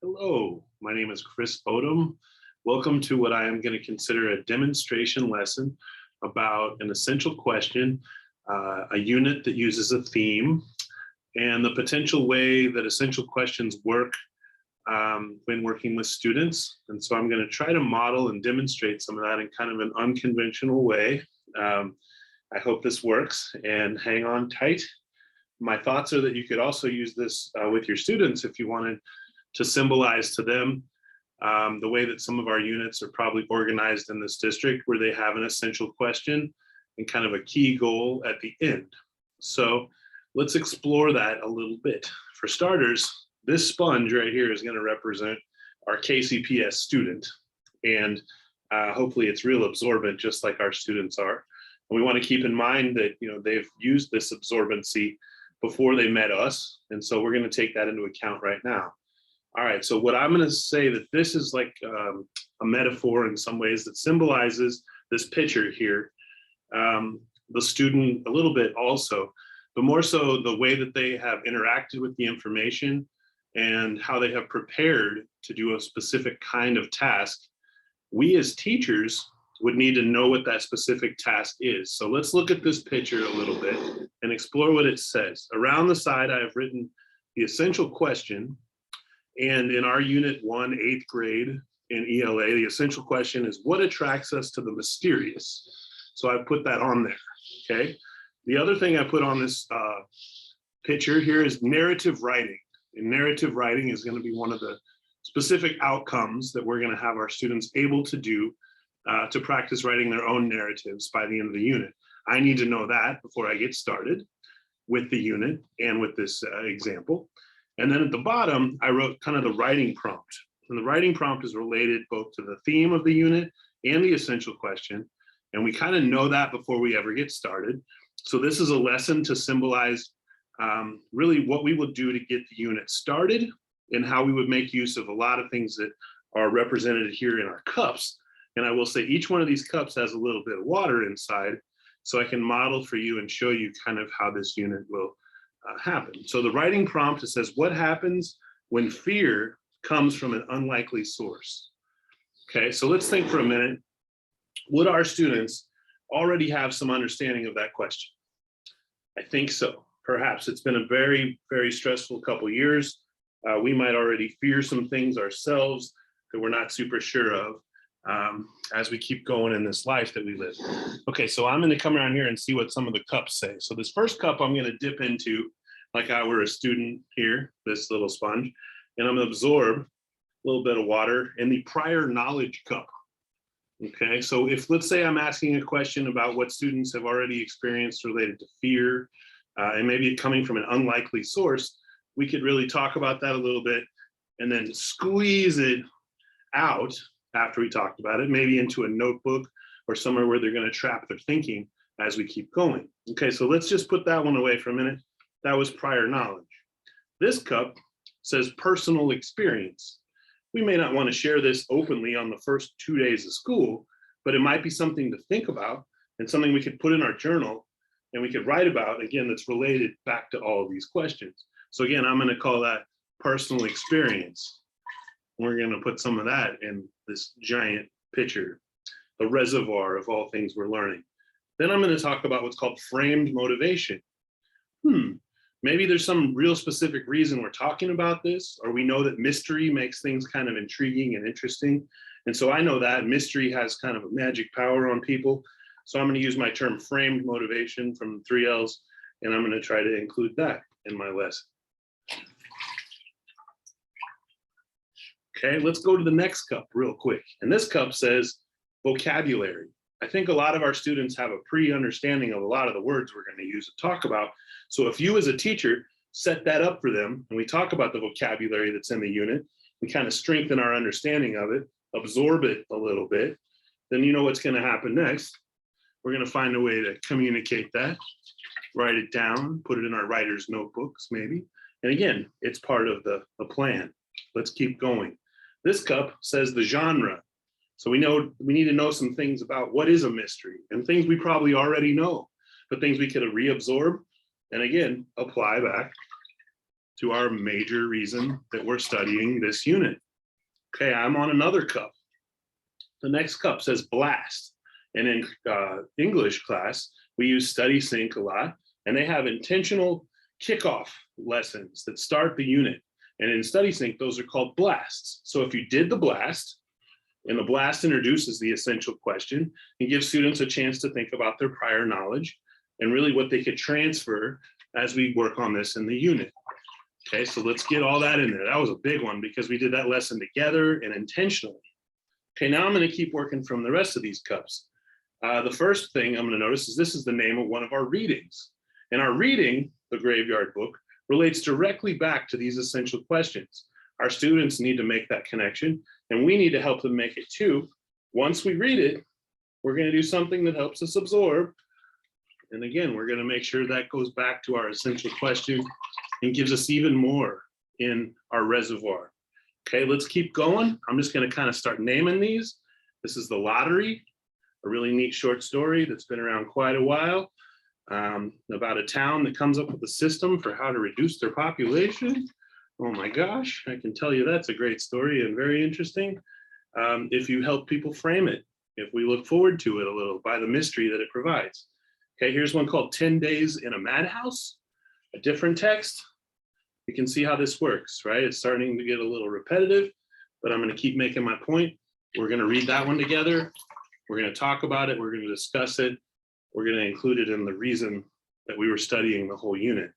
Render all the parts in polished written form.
Hello, my name is Chris Odom. Welcome to what I am going to consider a demonstration lesson about an essential question, a unit that uses a theme, and the potential way that essential questions work when working with students. And so I'm going to try to model and demonstrate some of that in kind of an unconventional way. I hope this works and hang on tight. My thoughts are that you could also use this with your students if you wanted to symbolize to them the way that some of our units are probably organized in this district, where they have an essential question and kind of a key goal at the end. So let's explore that a little bit. For starters, this sponge right here is going to represent our KCPS student, and hopefully it's real absorbent, just like our students are. And we want to keep in mind that they've used this absorbency before they met us, and so we're going to take that into account right now. All right, so what I'm going to say that this is like a metaphor in some ways that symbolizes this picture here, the student a little bit also, but more so the way that they have interacted with the information and how they have prepared to do a specific kind of task. We as teachers would need to know what that specific task is. So let's look at this picture a little bit and explore what it says. Around the side, I have written the essential question. And in our unit 1, 8th grade in ELA, the essential question is, what attracts us to the mysterious? So I put that on there, okay? The other thing I put on this picture here is narrative writing. And narrative writing is going to be one of the specific outcomes that we're going to have our students able to do to practice writing their own narratives by the end of the unit. I need to know that before I get started with the unit and with this example. And then at the bottom, I wrote kind of the writing prompt. And the writing prompt is related both to the theme of the unit and the essential question. And we kind of know that before we ever get started. So this is a lesson to symbolize really what we will do to get the unit started and how we would make use of a lot of things that are represented here in our cups. And I will say each one of these cups has a little bit of water inside, so I can model for you and show you kind of how this unit will happen. So the writing prompt, it says, what happens when fear comes from an unlikely source? Okay, so let's think for a minute. Would our students already have some understanding of that question? I think so. Perhaps it's been a very, very stressful couple years. We might already fear some things ourselves that we're not super sure of as we keep going in this life that we live. Okay, so I'm going to come around here and see what some of the cups say. So this first cup I'm going to dip into like I were a student here, this little sponge, and I'm going to absorb a little bit of water in the prior knowledge cup. Okay, so if, let's say I'm asking a question about what students have already experienced related to fear, and maybe coming from an unlikely source, we could really talk about that a little bit and then squeeze it out after we talked about it, maybe into a notebook or somewhere where they're going to trap their thinking as we keep going. Okay, so let's just put that one away for a minute. That was prior knowledge. This cup says personal experience. We may not want to share this openly on the first 2 days of school, but it might be something to think about and something we could put in our journal and we could write about, again, that's related back to all of these questions. So again, I'm going to call that personal experience. We're going to put some of that in this giant picture, a reservoir of all things we're learning. Then I'm going to talk about what's called framed motivation. Maybe there's some real specific reason we're talking about this, or we know that mystery makes things kind of intriguing and interesting. And so I know that mystery has kind of a magic power on people. So I'm going to use my term framed motivation from 3Ls, and I'm going to try to include that in my lesson. Okay, let's go to the next cup real quick. And this cup says vocabulary. I think a lot of our students have a pre-understanding of a lot of the words we're going to use to talk about. So if you as a teacher set that up for them, and we talk about the vocabulary that's in the unit, we kind of strengthen our understanding of it, absorb it a little bit, then you know what's going to happen next. We're going to find a way to communicate that, write it down, put it in our writer's notebooks maybe. And again, it's part of the plan. Let's keep going. This cup says the genre. So we need to know some things about what is a mystery and things we probably already know, but things we could reabsorb and again, apply back to our major reason that we're studying this unit. Okay, I'm on another cup. The next cup says blast. And in English class, we use Study Sync a lot, and they have intentional kickoff lessons that start the unit. And in Study Sync, those are called blasts. So if you did the blast, and the blast introduces the essential question and gives students a chance to think about their prior knowledge and really what they could transfer as we work on this in the unit. Okay, so let's get all that in there. That was a big one because we did that lesson together and intentionally. Okay, now I'm going to keep working from the rest of these cups. The first thing I'm going to notice is this is the name of one of our readings. And our reading, the Graveyard Book, relates directly back to these essential questions. Our students need to make that connection, and we need to help them make it too. Once we read it, we're going to do something that helps us absorb. And again, we're going to make sure that goes back to our essential question and gives us even more in our reservoir. Okay, let's keep going. I'm just going to kind of start naming these. This is The Lottery, a really neat short story that's been around quite a while, about a town that comes up with a system for how to reduce their population. Oh my gosh, I can tell you that's a great story and very interesting if you help people frame it, if we look forward to it a little by the mystery that it provides. Okay, here's one called 10 Days in a Madhouse, a different text. You can see how this works, right? It's starting to get a little repetitive, but I'm going to keep making my point. We're going to read that one together. We're going to talk about it. We're going to discuss it. We're going to include it in the reason that we were studying the whole unit.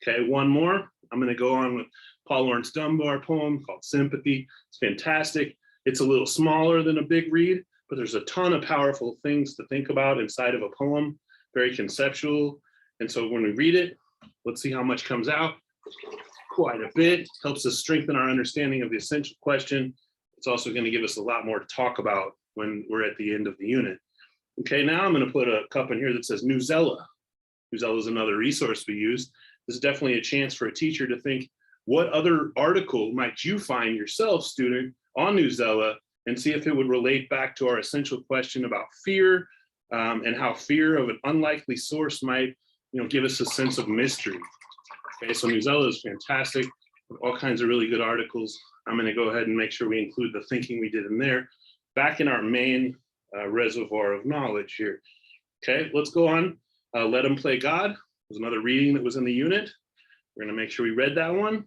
Okay, one more. I'm going to go on with Paul Laurence Dunbar poem called Sympathy. It's fantastic. It's a little smaller than a big read, but there's a ton of powerful things to think about inside of a poem, very conceptual. And so when we read it, let's see how much comes out. Quite a bit. Helps us strengthen our understanding of the essential question. It's also going to give us a lot more to talk about when we're at the end of the unit. Okay, now I'm going to put a cup in here that says Newsella. Newsella is another resource we use. This is definitely a chance for a teacher to think, what other article might you find yourself, student, on Newsella, and see if it would relate back to our essential question about fear and how fear of an unlikely source might, give us a sense of mystery. Okay, so Newsella is fantastic, all kinds of really good articles. I'm going to go ahead and make sure we include the thinking we did in there back in our main reservoir of knowledge here. Okay, let's go on. Let 'Em Play God was another reading that was in the unit. We're going to make sure we read that one.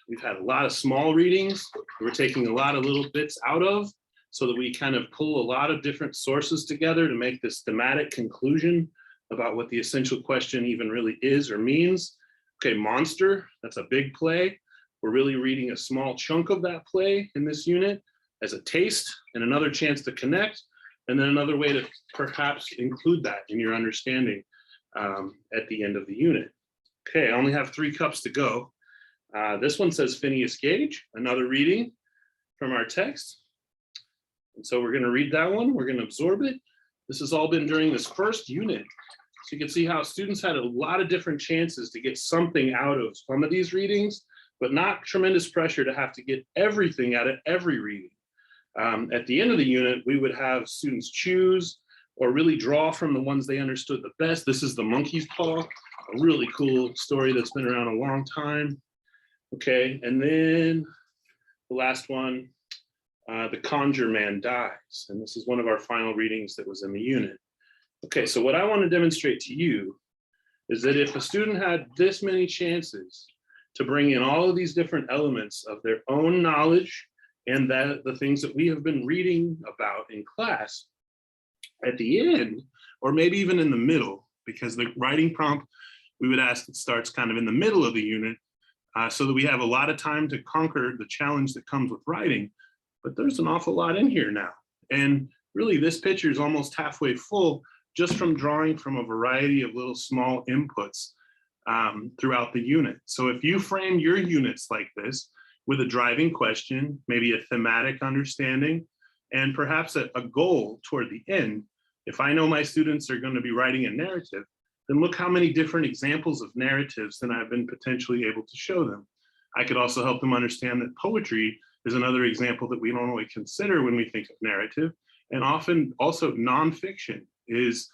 We've had a lot of small readings. We're taking a lot of little bits out of so that we kind of pull a lot of different sources together to make this thematic conclusion about what the essential question even really is or means. Okay, Monster, that's a big play. We're really reading a small chunk of that play in this unit as a taste and another chance to connect, and then another way to perhaps include that in your understanding at the end of the unit. Okay, I only have 3 cups to go. This one says Phineas Gage, another reading from our text. And so we're going to read that one. We're going to absorb it. This has all been during this first unit. So you can see how students had a lot of different chances to get something out of some of these readings, but not tremendous pressure to have to get everything out of every reading. At the end of the unit, we would have students choose or really draw from the ones they understood the best. This is The Monkey's Paw, a really cool story that's been around a long time. Okay, and then the last one, The Conjure Man Dies. And this is one of our final readings that was in the unit. Okay, so what I want to demonstrate to you is that if a student had this many chances to bring in all of these different elements of their own knowledge and that the things that we have been reading about in class, at the end, or maybe even in the middle, because the writing prompt, we would ask it starts kind of in the middle of the unit, so that we have a lot of time to conquer the challenge that comes with writing. But there's an awful lot in here now. And really this picture is almost halfway full just from drawing from a variety of little small inputs throughout the unit. So if you frame your units like this with a driving question, maybe a thematic understanding, and perhaps a goal toward the end, if I know my students are going to be writing a narrative, then look how many different examples of narratives that I've been potentially able to show them. I could also help them understand that poetry is another example that we don't really consider when we think of narrative. And often also nonfiction is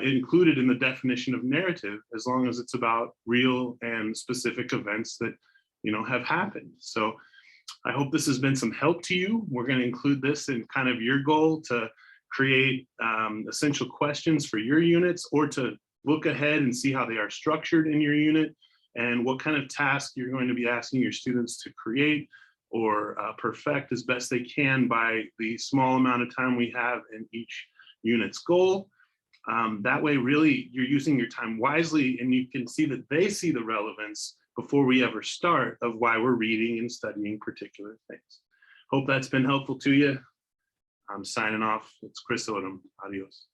included in the definition of narrative, as long as it's about real and specific events that, have happened. So I hope this has been some help to you. We're going to include this in kind of your goal to create essential questions for your units, or to look ahead and see how they are structured in your unit and what kind of task you're going to be asking your students to create or perfect as best they can by the small amount of time we have in each unit's goal. That way, really, you're using your time wisely, and you can see that they see the relevance before we ever start of why we're reading and studying particular things. Hope that's been helpful to you. I'm signing off. It's Chris Odom. Adios.